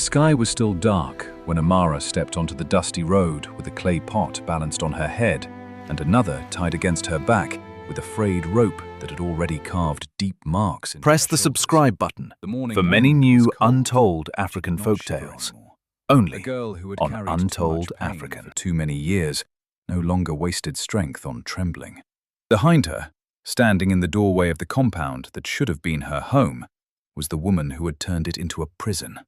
The sky was still dark when Amara stepped onto the dusty road with a clay pot balanced on her head and another tied against her back with a frayed rope that had already carved deep marks into Press her the shoulders. subscribe button The morning for many wind was new cold, untold but African did not shiver folktales, anymore. only The girl who had on carried Untold too much pain African. for too many years no longer wasted strength on trembling. Behind her, standing in the doorway of the compound that should have been her home, was the woman who had turned it into a prison.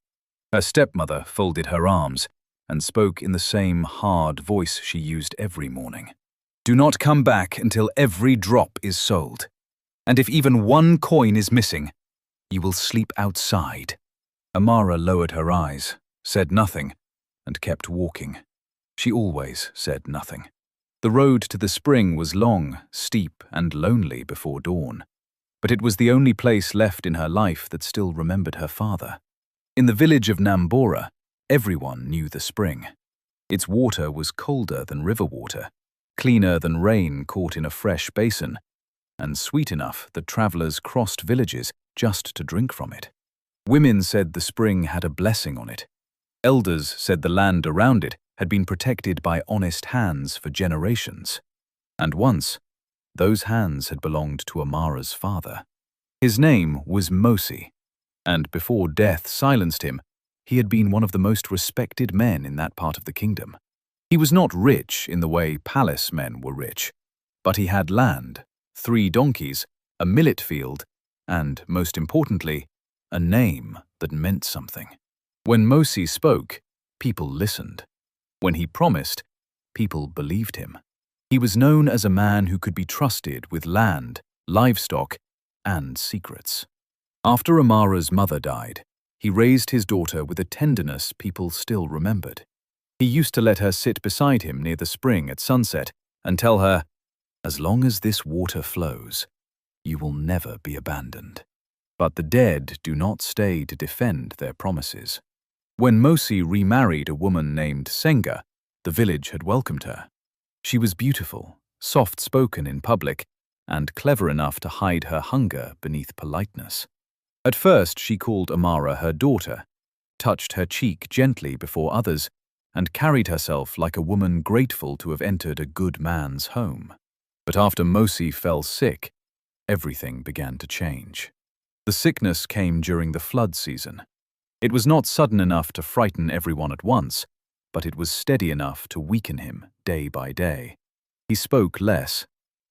Her stepmother folded her arms and spoke in the same hard voice she used every morning. "Do not come back until every drop is sold. And if even one coin is missing, you will sleep outside." Amara lowered her eyes, said nothing, and kept walking. She always said nothing. The road to the spring was long, steep, and lonely before dawn, but it was the only place left in her life that still remembered her father. In the village of Nambora, everyone knew the spring. Its water was colder than river water, cleaner than rain caught in a fresh basin, and sweet enough that travelers crossed villages just to drink from it. Women said the spring had a blessing on it. Elders said the land around it had been protected by honest hands for generations. And once, those hands had belonged to Amara's father. His name was Mosi, and before death silenced him, he had been one of the most respected men in that part of the kingdom. He was not rich in the way palace men were rich, but he had land, 3 donkeys, a millet field, and, most importantly, a name that meant something. When Mosi spoke, people listened. When he promised, people believed him. He was known as a man who could be trusted with land, livestock, and secrets. After Amara's mother died, he raised his daughter with a tenderness people still remembered. He used to let her sit beside him near the spring at sunset and tell her, "As long as this water flows, you will never be abandoned." But the dead do not stay to defend their promises. When Mosi remarried a woman named Senga, the village had welcomed her. She was beautiful, soft-spoken in public, and clever enough to hide her hunger beneath politeness. At first she called Amara her daughter, touched her cheek gently before others, and carried herself like a woman grateful to have entered a good man's home. But after Mosi fell sick, everything began to change. The sickness came during the flood season. It was not sudden enough to frighten everyone at once, but it was steady enough to weaken him day by day. He spoke less,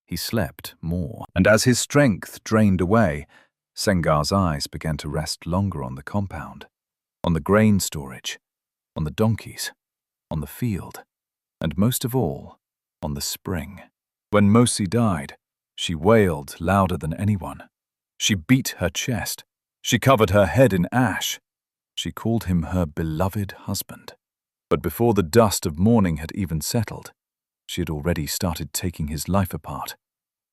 he slept more, and as his strength drained away, Sengar's eyes began to rest longer on the compound, on the grain storage, on the donkeys, on the field, and most of all, on the spring. When Mosi died, she wailed louder than anyone. She beat her chest. She covered her head in ash. She called him her beloved husband. But before the dust of mourning had even settled, she had already started taking his life apart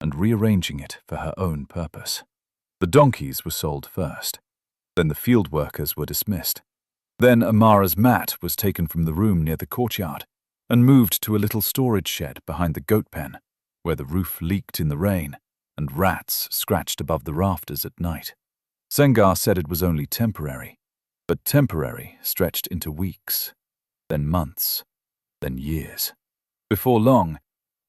and rearranging it for her own purpose. The donkeys were sold first. Then the field workers were dismissed. Then Amara's mat was taken from the room near the courtyard and moved to a little storage shed behind the goat pen, where the roof leaked in the rain and rats scratched above the rafters at night. Sengar said it was only temporary, but temporary stretched into weeks, then months, then years. Before long,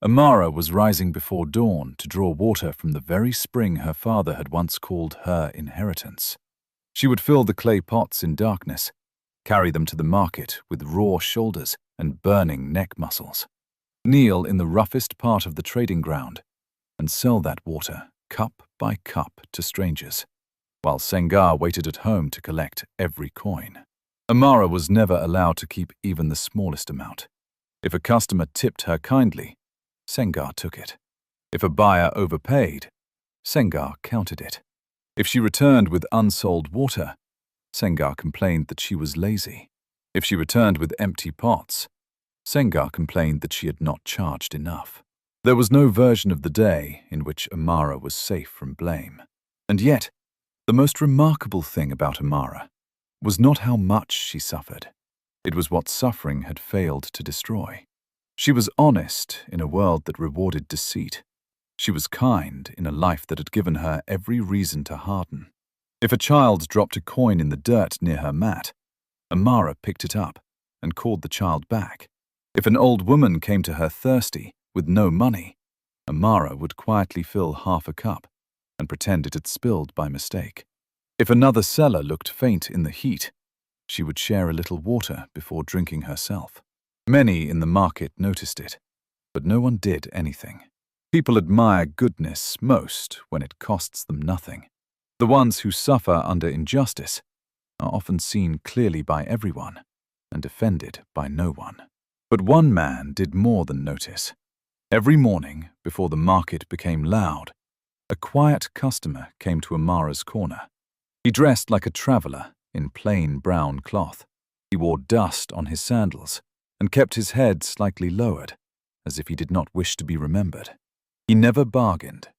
Amara was rising before dawn to draw water from the very spring her father had once called her inheritance. She would fill the clay pots in darkness, carry them to the market with raw shoulders and burning neck muscles, kneel in the roughest part of the trading ground, and sell that water cup by cup to strangers, while Sengar waited at home to collect every coin. Amara was never allowed to keep even the smallest amount. If a customer tipped her kindly, Sengar took it. If a buyer overpaid, Sengar counted it. If she returned with unsold water, Sengar complained that she was lazy. If she returned with empty pots, Sengar complained that she had not charged enough. There was no version of the day in which Amara was safe from blame. And yet, the most remarkable thing about Amara was not how much she suffered. It was what suffering had failed to destroy. She was honest in a world that rewarded deceit. She was kind in a life that had given her every reason to harden. If a child dropped a coin in the dirt near her mat, Amara picked it up and called the child back. If an old woman came to her thirsty, with no money, Amara would quietly fill half a cup and pretend it had spilled by mistake. If another seller looked faint in the heat, she would share a little water before drinking herself. Many in the market noticed it, but no one did anything. People admire goodness most when it costs them nothing. The ones who suffer under injustice are often seen clearly by everyone and defended by no one. But one man did more than notice. Every morning, before the market became loud, a quiet customer came to Amara's corner. He dressed like a traveler in plain brown cloth. He wore dust on his sandals and kept his head slightly lowered, as if he did not wish to be remembered. He never bargained.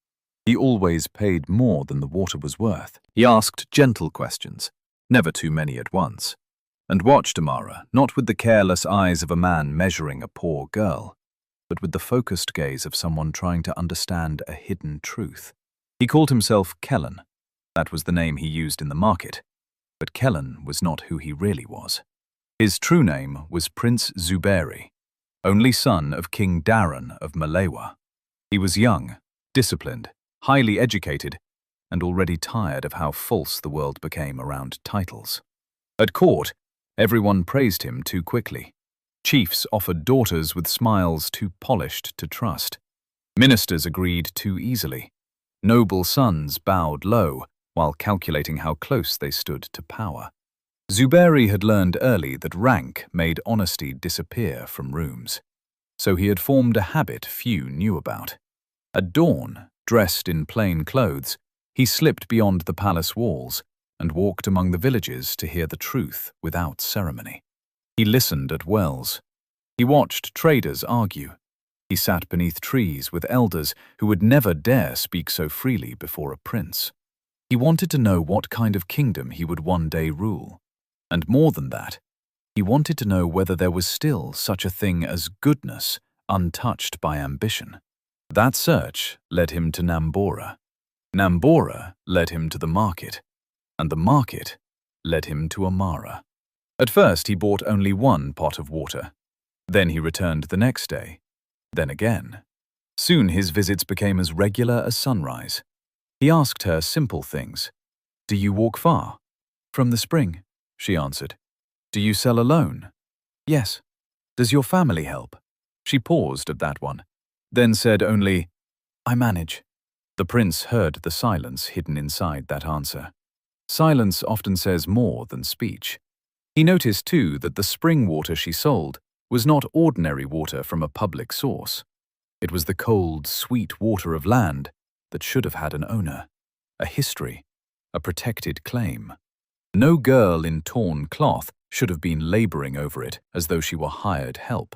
He always paid more than the water was worth. He asked gentle questions, never too many at once, and watched Amara not with the careless eyes of a man measuring a poor girl, but with the focused gaze of someone trying to understand a hidden truth. He called himself Kellen. That was the name he used in the market, but Kellen was not who he really was. His true name was Prince Zuberi, only son of King Darren of Malewa. He was young, disciplined, highly educated, and already tired of how false the world became around titles. At court, everyone praised him too quickly. Chiefs offered daughters with smiles too polished to trust. Ministers agreed too easily. Noble sons bowed low while calculating how close they stood to power. Zuberi had learned early that rank made honesty disappear from rooms. So he had formed a habit few knew about. At dawn, dressed in plain clothes, he slipped beyond the palace walls and walked among the villages to hear the truth without ceremony. He listened at wells. He watched traders argue. He sat beneath trees with elders who would never dare speak so freely before a prince. He wanted to know what kind of kingdom he would one day rule. And more than that, he wanted to know whether there was still such a thing as goodness untouched by ambition. That search led him to Nambora. Nambora led him to the market, and the market led him to Amara. At first he bought only one pot of water. Then he returned the next day. Then again. Soon his visits became as regular as sunrise. He asked her simple things. "Do you walk far?" "From the spring," she answered. "Do you sell alone?" "Yes." "Does your family help?" She paused at that one, then said only, "I manage." The prince heard the silence hidden inside that answer. Silence often says more than speech. He noticed too that the spring water she sold was not ordinary water from a public source. It was the cold, sweet water of land that should have had an owner, a history, a protected claim. No girl in torn cloth should have been laboring over it as though she were hired help.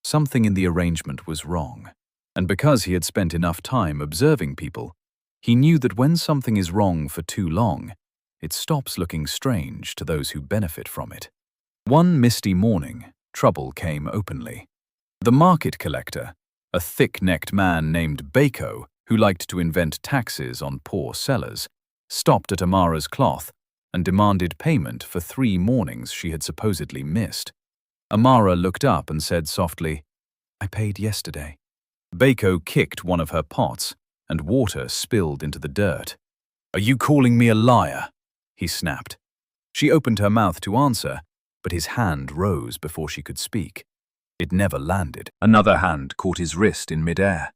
Something in the arrangement was wrong, and because he had spent enough time observing people, he knew that when something is wrong for too long, it stops looking strange to those who benefit from it. One misty morning, trouble came openly. The market collector, a thick-necked man named Bako, who liked to invent taxes on poor sellers, stopped at Amara's cloth and demanded payment for 3 mornings she had supposedly missed. Amara looked up and said softly, "I paid yesterday." Bako kicked one of her pots, and water spilled into the dirt. "Are you calling me a liar?" he snapped. She opened her mouth to answer, but his hand rose before she could speak. It never landed. Another hand caught his wrist in midair.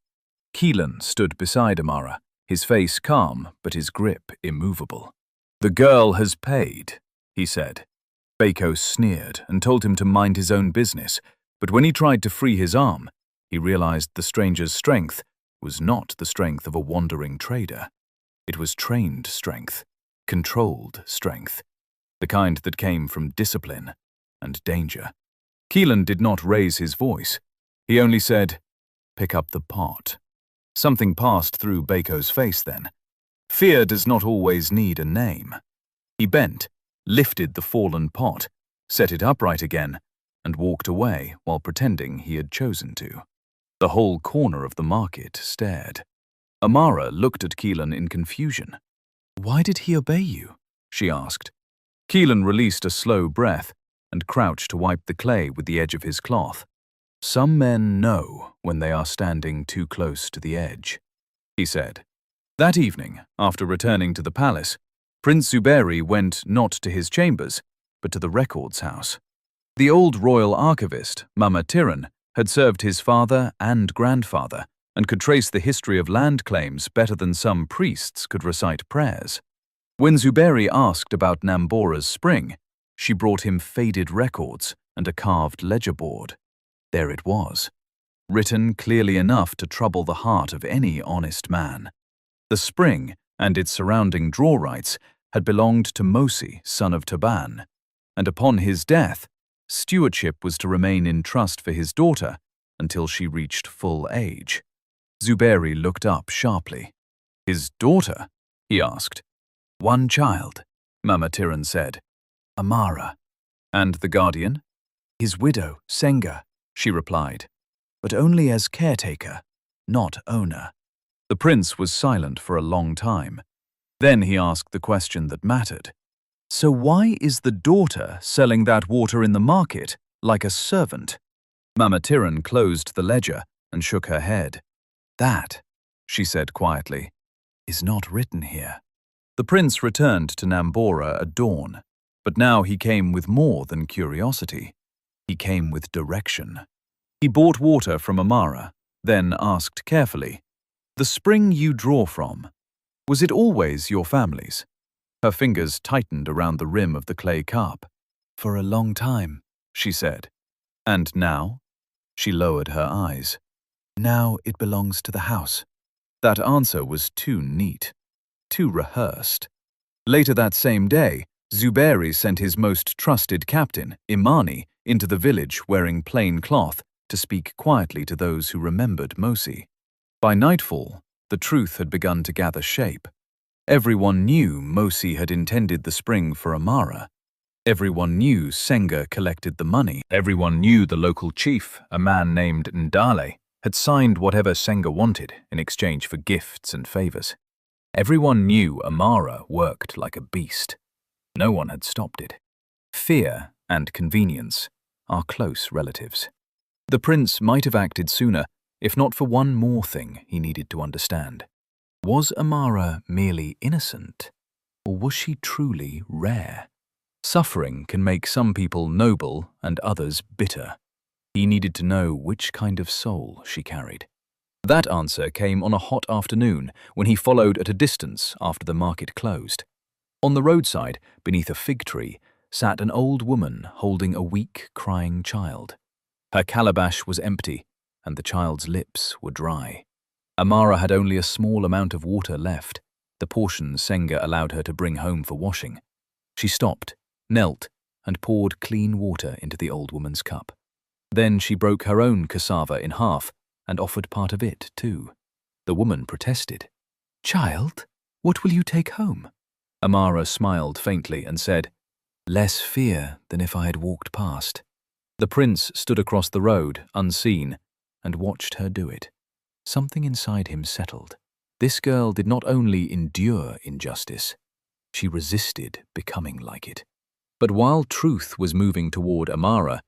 Keelan stood beside Amara, his face calm but his grip immovable. "The girl has paid," he said. Bako sneered and told him to mind his own business, but when he tried to free his arm, he realized the stranger's strength was not the strength of a wandering trader. It was trained strength, controlled strength, the kind that came from discipline and danger. Keelan did not raise his voice. He only said, "Pick up the pot." Something passed through Bako's face then. Fear does not always need a name. He bent, lifted the fallen pot, set it upright again, and walked away while pretending he had chosen to. The whole corner of the market stared. Amara looked at Keelan in confusion. "Why did he obey you?" she asked. Keelan released a slow breath and crouched to wipe the clay with the edge of his cloth. "Some men know when they are standing too close to the edge," he said. That evening, after returning to the palace, Prince Zuberi went not to his chambers, but to the records house. The old royal archivist, Mama Tiran, had served his father and grandfather and could trace the history of land claims better than some priests could recite prayers. When Zuberi asked about Nambora's spring, she brought him faded records and a carved ledger board. There it was, written clearly enough to trouble the heart of any honest man. The spring and its surrounding draw rights had belonged to Mosi, son of Taban, and upon his death, stewardship was to remain in trust for his daughter until she reached full age. Zuberi looked up sharply. "His daughter?" he asked. "One child," Mama Tiran said. "Amara." "And the guardian?" "His widow, Senga," she replied, "but only as caretaker, not owner." The prince was silent for a long time. Then he asked the question that mattered. "So why is the daughter selling that water in the market like a servant?" Mama Tiran closed the ledger and shook her head. "That," she said quietly, "is not written here." The prince returned to Nambora at dawn, but now he came with more than curiosity. He came with direction. He bought water from Amara, then asked carefully, "The spring you draw from, was it always your family's?" Her fingers tightened around the rim of the clay cup. "For a long time," she said. "And now?" She lowered her eyes. "Now it belongs to the house." That answer was too neat, too rehearsed. Later that same day, Zuberi sent his most trusted captain, Imani, into the village wearing plain cloth to speak quietly to those who remembered Mosi. By nightfall, the truth had begun to gather shape. Everyone knew Mosi had intended the spring for Amara. Everyone knew Senga collected the money. Everyone knew the local chief, a man named Ndale, had signed whatever Senga wanted in exchange for gifts and favors. Everyone knew Amara worked like a beast. No one had stopped it. Fear and convenience are close relatives. The prince might have acted sooner, if not for one more thing he needed to understand. Was Amara merely innocent, or was she truly rare? Suffering can make some people noble and others bitter. He needed to know which kind of soul she carried. That answer came on a hot afternoon when he followed at a distance after the market closed. On the roadside, beneath a fig tree, sat an old woman holding a weak, crying child. Her calabash was empty, and the child's lips were dry. Amara had only a small amount of water left, the portion Senga allowed her to bring home for washing. She stopped, knelt, and poured clean water into the old woman's cup. Then she broke her own cassava in half and offered part of it too. The woman protested. "Child, what will you take home?" Amara smiled faintly and said, "Less fear than if I had walked past." The prince stood across the road, unseen, and watched her do it. Something inside him settled. This girl did not only endure injustice, she resisted becoming like it. But while truth was moving toward Amara,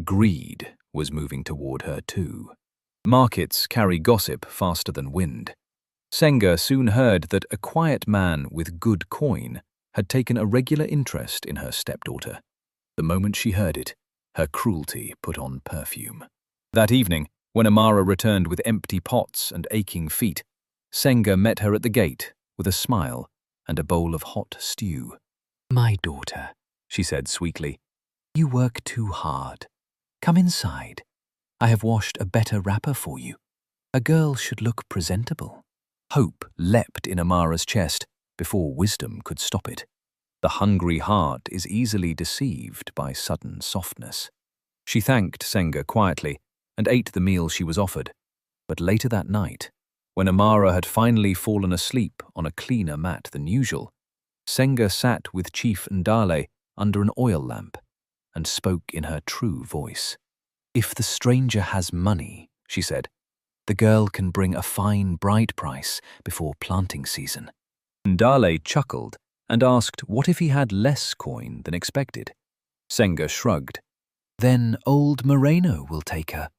greed was moving toward her too. Markets carry gossip faster than wind. Senga soon heard that a quiet man with good coin had taken a regular interest in her stepdaughter. The moment she heard it, her cruelty put on perfume. That evening, when Amara returned with empty pots and aching feet, Senga met her at the gate with a smile and a bowl of hot stew. "My daughter," she said sweetly, "you work too hard. Come inside. I have washed a better wrapper for you. A girl should look presentable." Hope leapt in Amara's chest before wisdom could stop it. The hungry heart is easily deceived by sudden softness. She thanked Senga quietly and ate the meal she was offered. But later that night, when Amara had finally fallen asleep on a cleaner mat than usual, Senga sat with Chief Ndale under an oil lamp and spoke in her true voice. "If the stranger has money," she said, "the girl can bring a fine bride price before planting season." Ndale chuckled and asked what if he had less coin than expected. Senga shrugged. Then old Moreno will take her.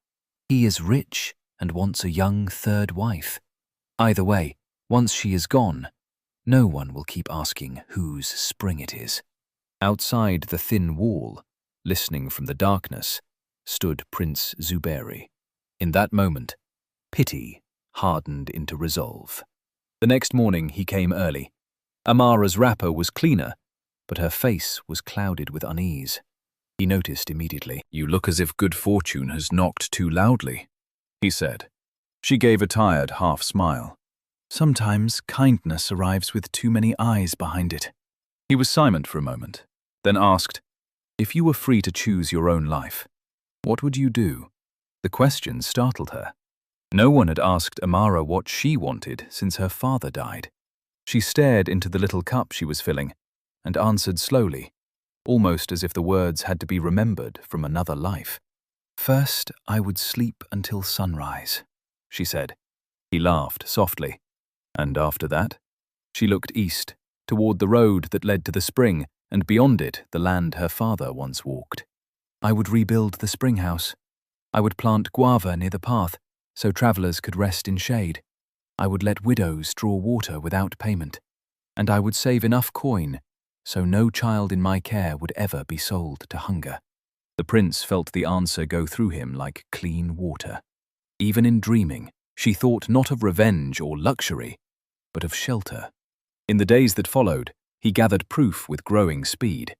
He is rich and wants a young third wife. Either way, once she is gone, no one will keep asking whose spring it is. Outside the thin wall, listening from the darkness, stood Prince Zuberi. In that moment, pity hardened into resolve. The next morning he came early. Amara's wrapper was cleaner, but her face was clouded with unease. He noticed immediately. "You look as if good fortune has knocked too loudly," he said. She gave a tired half-smile. "Sometimes kindness arrives with too many eyes behind it." He was silent for a moment, then asked, "If you were free to choose your own life, what would you do?" The question startled her. No one had asked Amara what she wanted since her father died. She stared into the little cup she was filling and answered slowly, almost as if the words had to be remembered from another life. "First, I would sleep until sunrise," she said. He laughed softly. "And after that?" She looked east, toward the road that led to the spring, and beyond it, the land her father once walked. "I would rebuild the spring house. I would plant guava near the path, so travelers could rest in shade. I would let widows draw water without payment. And I would save enough coin so no child in my care would ever be sold to hunger." The prince felt the answer go through him like clean water. Even in dreaming, she thought not of revenge or luxury, but of shelter. In the days that followed, he gathered proof with growing speed.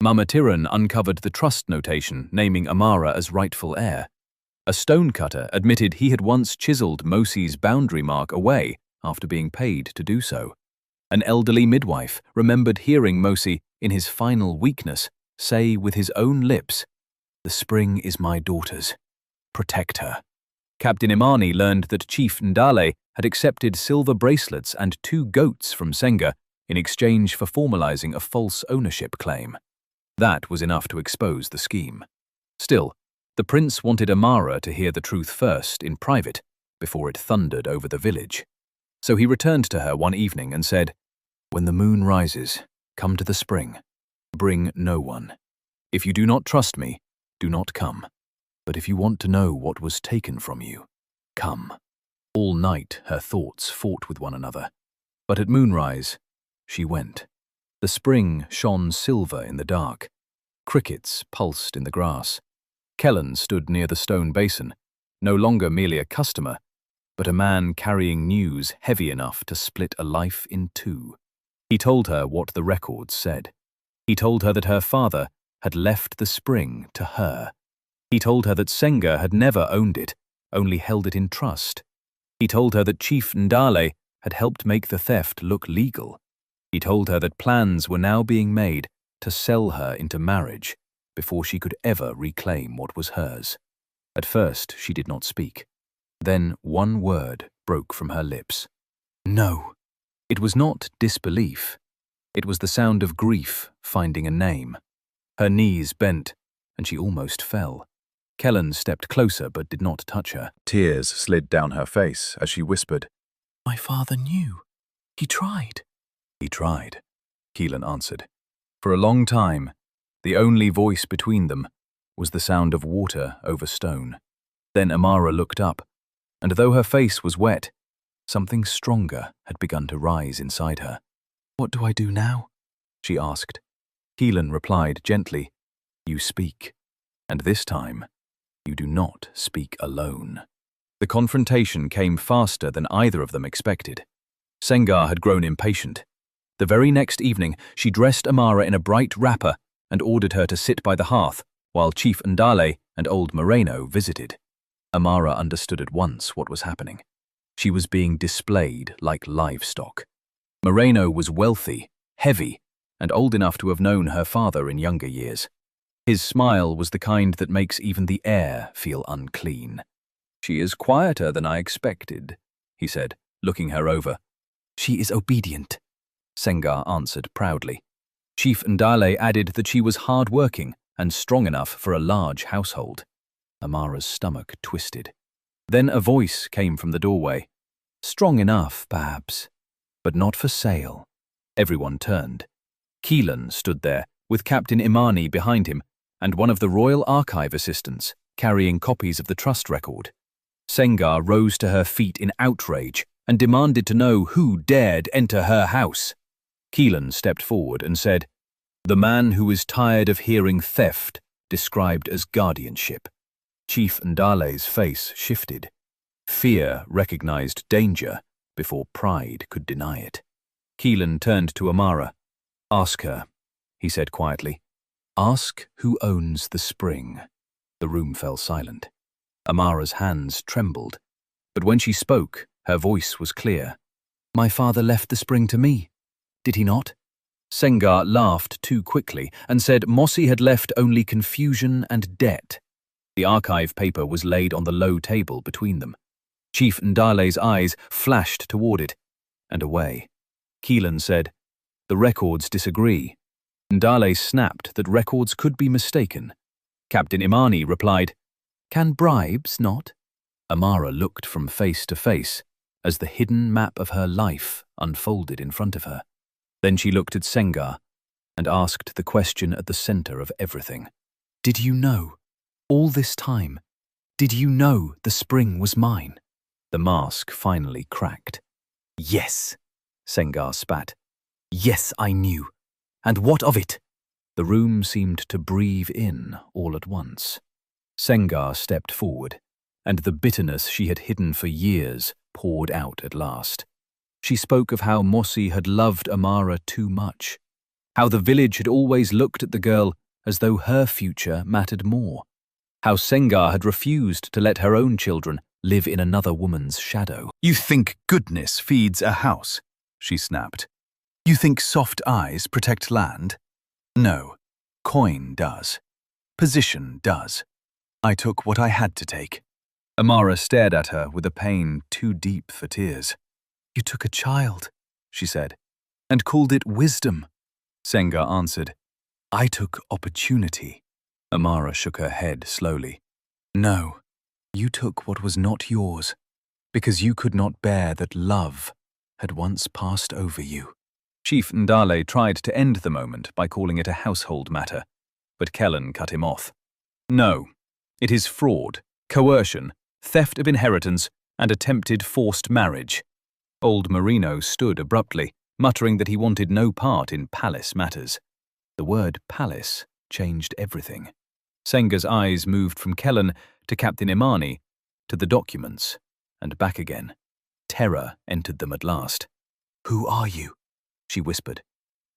Mama Tiran uncovered the trust notation naming Amara as rightful heir. A stonecutter admitted he had once chiseled Mosi's boundary mark away after being paid to do so. An elderly midwife remembered hearing Mosi, in his final weakness, say with his own lips, "The spring is my daughter's. Protect her." Captain Imani learned that Chief Ndale had accepted silver bracelets and 2 goats from Senga in exchange for formalizing a false ownership claim. That was enough to expose the scheme. Still, the prince wanted Amara to hear the truth first, in private, before it thundered over the village. So he returned to her one evening and said, "When the moon rises, come to the spring. Bring no one. If you do not trust me, do not come. But if you want to know what was taken from you, come." All night her thoughts fought with one another. But at moonrise, she went. The spring shone silver in the dark. Crickets pulsed in the grass. Kellen stood near the stone basin, no longer merely a customer, but a man carrying news heavy enough to split a life in 2. He told her what the records said. He told her that her father had left the spring to her. He told her that Senga had never owned it, only held it in trust. He told her that Chief Ndale had helped make the theft look legal. He told her that plans were now being made to sell her into marriage before she could ever reclaim what was hers. At first, she did not speak. Then one word broke from her lips. "No." It was not disbelief. It was the sound of grief finding a name. Her knees bent, and she almost fell. Kellen stepped closer but did not touch her. Tears slid down her face as she whispered, "My father knew. He tried." "He tried," Keelan answered. For a long time, the only voice between them was the sound of water over stone. Then Amara looked up, and though her face was wet, something stronger had begun to rise inside her. "What do I do now?" she asked. Keelan replied gently, "You speak, and this time, you do not speak alone." The confrontation came faster than either of them expected. Sengar had grown impatient. The very next evening, she dressed Amara in a bright wrapper and ordered her to sit by the hearth while Chief Ndale and old Moreno visited. Amara understood at once what was happening. She was being displayed like livestock. Moreno was wealthy, heavy, and old enough to have known her father in younger years. His smile was the kind that makes even the air feel unclean. "She is quieter than I expected," he said, looking her over. "She is obedient," Sengar answered proudly. Chief Ndale added that she was hard-working and strong enough for a large household. Amara's stomach twisted. Then a voice came from the doorway. "Strong enough, perhaps, but not for sale." Everyone turned. Keelan stood there, with Captain Imani behind him, and one of the Royal Archive assistants, carrying copies of the trust record. Sengar rose to her feet in outrage and demanded to know who dared enter her house. Keelan stepped forward and said, "The man who is tired of hearing theft described as guardianship." Chief Ndale's face shifted. Fear recognized danger before pride could deny it. Keelan turned to Amara. "Ask her," he said quietly. "Ask who owns the spring." The room fell silent. Amara's hands trembled, but when she spoke, her voice was clear. "My father left the spring to me, did he not?" Sengar laughed too quickly and said Mossy had left only confusion and debt. The archive paper was laid on the low table between them. Chief Ndale's eyes flashed toward it, and away. Keelan said, "The records disagree." Ndale snapped that records could be mistaken. Captain Imani replied, "Can bribes not?" Amara looked from face to face as the hidden map of her life unfolded in front of her. Then she looked at Sengar and asked the question at the center of everything. "Did you know, all this time, did you know the spring was mine?" The mask finally cracked. "Yes," Sengar spat. "Yes, I knew. And what of it?" The room seemed to breathe in all at once. Sengar stepped forward, and the bitterness she had hidden for years poured out at last. She spoke of how Mossy had loved Amara too much, how the village had always looked at the girl as though her future mattered more, how Sengar had refused to let her own children live in another woman's shadow. "You think goodness feeds a house," she snapped. "You think soft eyes protect land? No, coin does. Position does. I took what I had to take." Amara stared at her with a pain too deep for tears. "You took a child," she said, "and called it wisdom." Sengar answered, "I took opportunity." Amara shook her head slowly. "No, you took what was not yours, because you could not bear that love had once passed over you." Chief Ndale tried to end the moment by calling it a household matter, but Kellen cut him off. "No, it is fraud, coercion, theft of inheritance, and attempted forced marriage." Old Marino stood abruptly, muttering that he wanted no part in palace matters. The word palace changed everything. Sengar's eyes moved from Kellen to Captain Imani, to the documents, and back again. Terror entered them at last. "Who are you?" she whispered.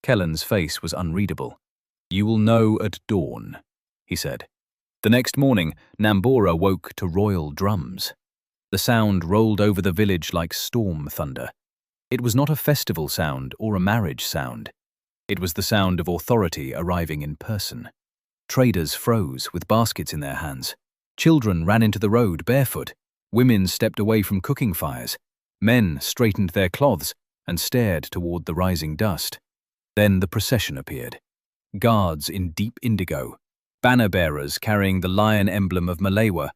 Kellen's face was unreadable. "You will know at dawn," he said. The next morning, Nambora woke to royal drums. The sound rolled over the village like storm thunder. It was not a festival sound or a marriage sound. It was the sound of authority arriving in person. Traders froze with baskets in their hands. Children ran into the road barefoot. Women stepped away from cooking fires. Men straightened their cloths and stared toward the rising dust. Then the procession appeared. Guards in deep indigo, banner-bearers carrying the lion emblem of Malewa,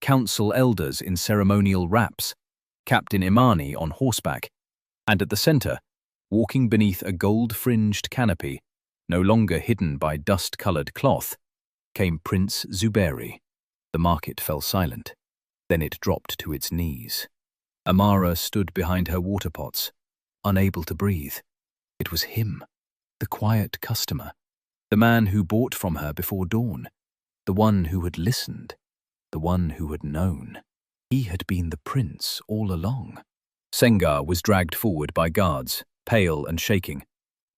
council elders in ceremonial wraps, Captain Imani on horseback, and at the center, walking beneath a gold-fringed canopy, no longer hidden by dust-colored cloth, came Prince Zuberi. The market fell silent. Then it dropped to its knees. Amara stood behind her water pots, unable to breathe. It was him, the quiet customer, the man who bought from her before dawn, the one who had listened, the one who had known. He had been the prince all along. Sengar was dragged forward by guards, pale and shaking.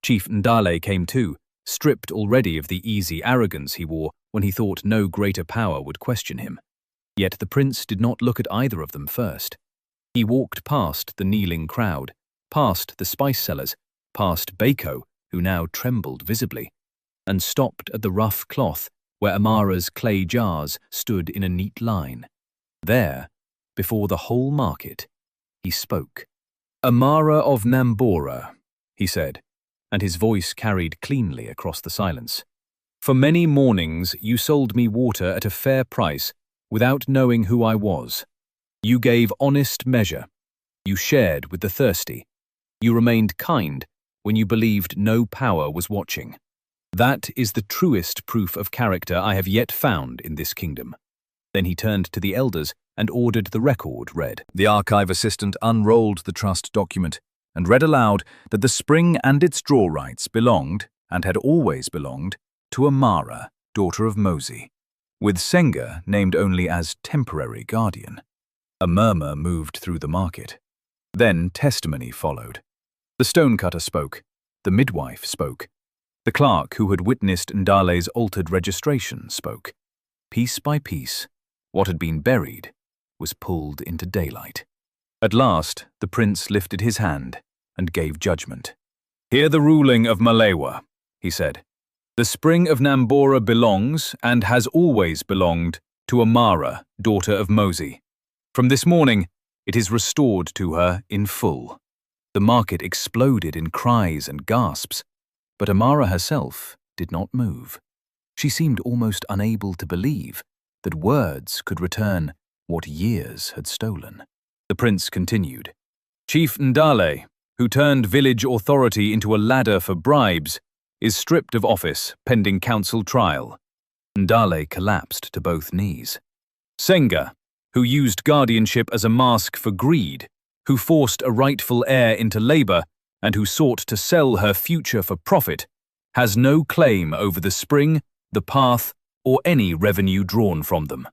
Chief Ndale came too, stripped already of the easy arrogance he wore when he thought no greater power would question him. Yet the prince did not look at either of them first. He walked past the kneeling crowd, past the spice sellers, past Bako, who now trembled visibly, and stopped at the rough cloth where Amara's clay jars stood in a neat line. There, before the whole market, he spoke. "Amara of Nambora," he said, and his voice carried cleanly across the silence. "For many mornings you sold me water at a fair price without knowing who I was. You gave honest measure. You shared with the thirsty. You remained kind when you believed no power was watching. That is the truest proof of character I have yet found in this kingdom." Then he turned to the elders and ordered the record read. The archive assistant unrolled the trust document and read aloud that the spring and its draw rights belonged, and had always belonged, to Amara, daughter of Mosi, with Senga named only as temporary guardian. A murmur moved through the market. Then testimony followed. The stonecutter spoke. The midwife spoke. The clerk who had witnessed Ndale's altered registration spoke. Piece by piece, what had been buried was pulled into daylight. At last, the prince lifted his hand and gave judgment. "Hear the ruling of Malewa," he said. "The spring of Nambora belongs, and has always belonged, to Amara, daughter of Mosi. From this morning, it is restored to her in full." The market exploded in cries and gasps, but Amara herself did not move. She seemed almost unable to believe that words could return what years had stolen. The prince continued. "Chief Ndale, who turned village authority into a ladder for bribes, is stripped of office pending council trial." Ndale collapsed to both knees. "Senga, who used guardianship as a mask for greed, who forced a rightful heir into labor, and who sought to sell her future for profit, has no claim over the spring, the path, or any revenue drawn from them.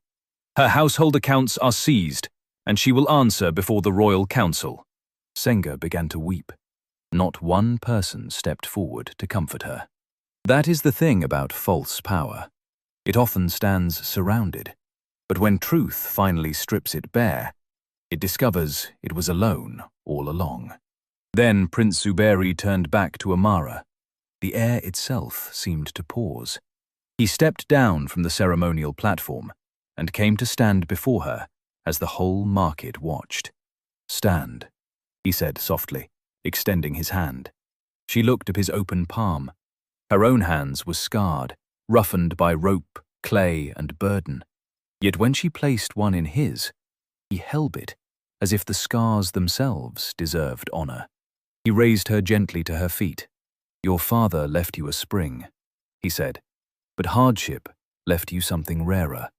Her household accounts are seized, and she will answer before the royal council." Senga began to weep. Not one person stepped forward to comfort her. That is the thing about false power. It often stands surrounded, but when truth finally strips it bare, it discovers it was alone all along. Then Prince Zuberi turned back to Amara. The air itself seemed to pause. He stepped down from the ceremonial platform and came to stand before her as the whole market watched. "Stand," he said softly, extending his hand. She looked at his open palm. Her own hands were scarred, roughened by rope, clay, and burden. Yet when she placed one in his, he held it as if the scars themselves deserved honor. He raised her gently to her feet. "Your father left you a spring," he said, "but hardship left you something rarer.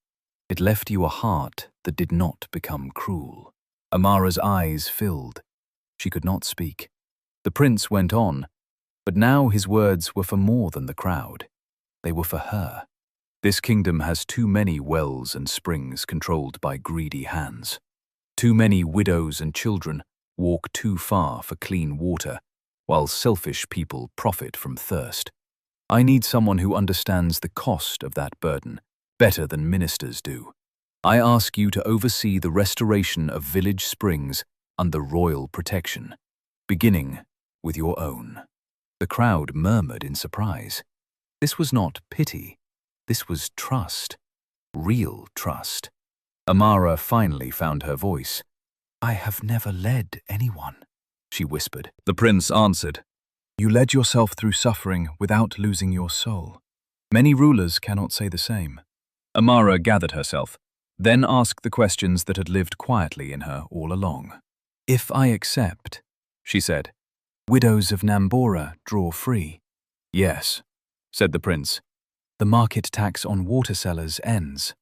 It left you a heart that did not become cruel." Amara's eyes filled. She could not speak. The prince went on, but now his words were for more than the crowd. They were for her. This kingdom has too many wells and springs controlled by greedy hands. Too many widows and children walk too far for clean water, while selfish people profit from thirst. I need someone who understands the cost of that burden better than ministers do. I ask you to oversee the restoration of village springs under royal protection, beginning with your own. The crowd murmured in surprise. This was not pity. This was trust. Real trust. Amara finally found her voice. "I have never led anyone," she whispered. The prince answered, "You led yourself through suffering without losing your soul. Many rulers cannot say the same." Amara gathered herself, then asked the questions that had lived quietly in her all along. "If I accept," she said, "widows of Nambora draw free." "Yes," said the prince. "The market tax on water sellers ends."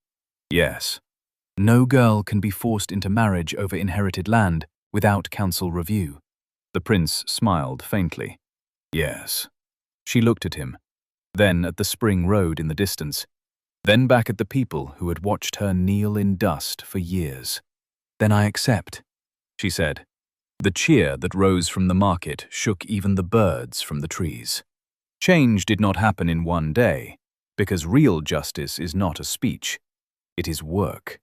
"Yes." "No girl can be forced into marriage over inherited land without council review." The prince smiled faintly. "Yes." She looked at him, then at the spring road in the distance, then back at the people who had watched her kneel in dust for years. "Then I accept," she said. The cheer that rose from the market shook even the birds from the trees. Change did not happen in one day, because real justice is not a speech. It is work.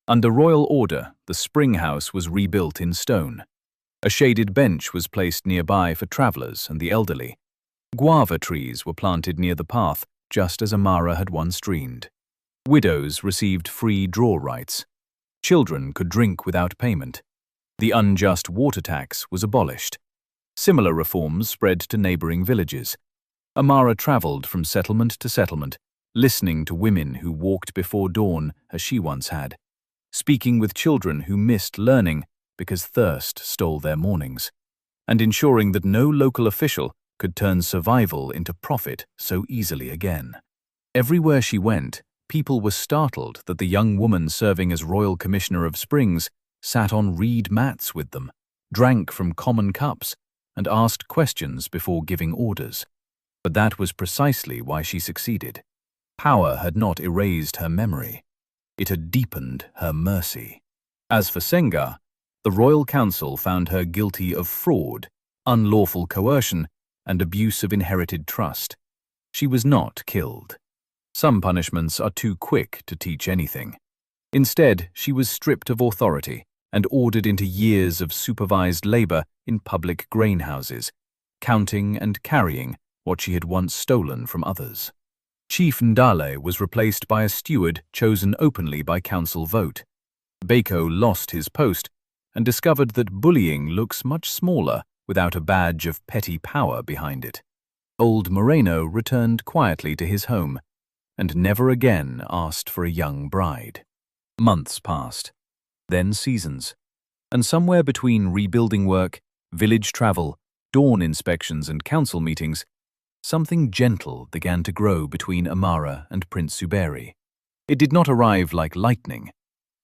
Under royal order, the spring house was rebuilt in stone. A shaded bench was placed nearby for travelers and the elderly. Guava trees were planted near the path, just as Amara had once dreamed. Widows received free draw rights. Children could drink without payment. The unjust water tax was abolished. Similar reforms spread to neighboring villages. Amara traveled from settlement to settlement, listening to women who walked before dawn as she once had, speaking with children who missed learning because thirst stole their mornings, and ensuring that no local official could turn survival into profit so easily again. Everywhere she went, people were startled that the young woman serving as Royal Commissioner of Springs sat on reed mats with them, drank from common cups, and asked questions before giving orders. But that was precisely why she succeeded. Power had not erased her memory. It had deepened her mercy. As for Senga, the Royal Council found her guilty of fraud, unlawful coercion, and abuse of inherited trust. She was not killed. Some punishments are too quick to teach anything. Instead, she was stripped of authority and ordered into years of supervised labor in public grain houses, counting and carrying what she had once stolen from others. Chief Ndale was replaced by a steward chosen openly by council vote. Bako lost his post and discovered that bullying looks much smaller without a badge of petty power behind it. Old Moreno returned quietly to his home and never again asked for a young bride. Months passed, then seasons, and somewhere between rebuilding work, village travel, dawn inspections and council meetings, something gentle began to grow between Amara and Prince Zuberi. It did not arrive like lightning.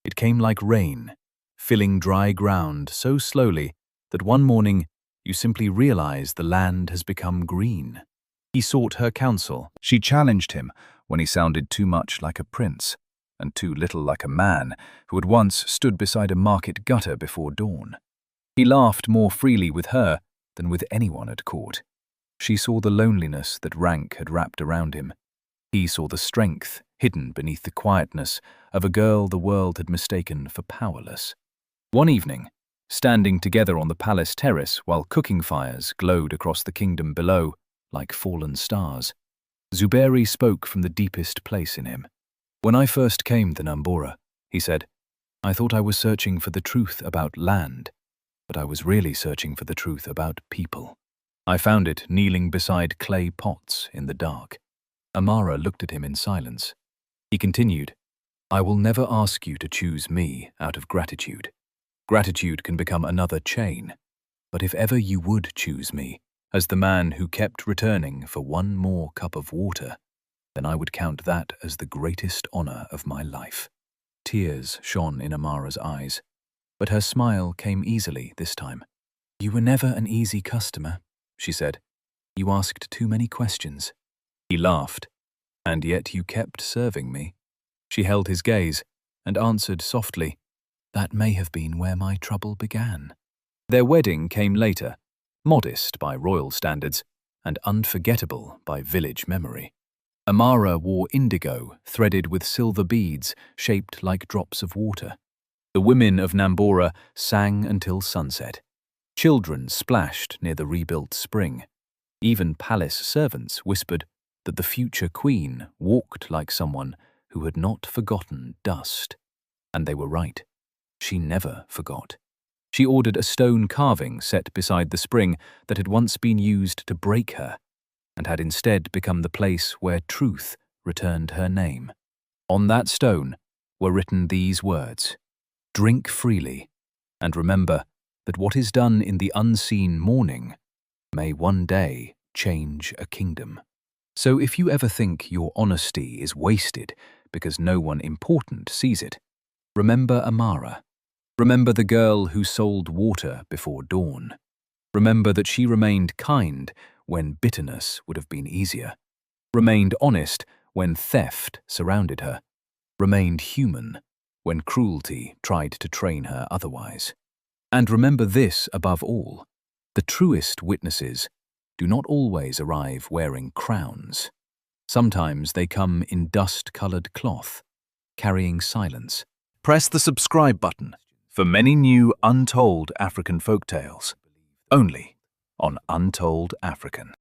It came like rain, filling dry ground so slowly that one morning you simply realize the land has become green. He sought her counsel. She challenged him when he sounded too much like a prince and too little like a man who had once stood beside a market gutter before dawn. He laughed more freely with her than with anyone at court. She saw the loneliness that rank had wrapped around him. He saw the strength hidden beneath the quietness of a girl the world had mistaken for powerless. One evening, standing together on the palace terrace while cooking fires glowed across the kingdom below like fallen stars, Zuberi spoke from the deepest place in him. "When I first came to Nambora," he said, "I thought I was searching for the truth about land, but I was really searching for the truth about people. I found it kneeling beside clay pots in the dark." Amara looked at him in silence. He continued, "I will never ask you to choose me out of gratitude. Gratitude can become another chain. But if ever you would choose me as the man who kept returning for one more cup of water, then I would count that as the greatest honor of my life." Tears shone in Amara's eyes, but her smile came easily this time. "You were never an easy customer," she said. "You asked too many questions." He laughed. "And yet you kept serving me." She held his gaze and answered softly, "That may have been where my trouble began." Their wedding came later, modest by royal standards and unforgettable by village memory. Amara wore indigo threaded with silver beads shaped like drops of water. The women of Nambora sang until sunset. Children splashed near the rebuilt spring. Even palace servants whispered that the future queen walked like someone who had not forgotten dust. And they were right. She never forgot. She ordered a stone carving set beside the spring that had once been used to break her, and had instead become the place where truth returned her name. On that stone were written these words: "Drink freely, and remember that what is done in the unseen morning may one day change a kingdom." So if you ever think your honesty is wasted because no one important sees it, remember Amara. Remember the girl who sold water before dawn. Remember that she remained kind when bitterness would have been easier. Remained honest when theft surrounded her. Remained human when cruelty tried to train her otherwise. And remember this above all: the truest witnesses do not always arrive wearing crowns. Sometimes they come in dust-colored cloth, carrying silence. Press the subscribe button for many new untold African folktales, only on Untold African.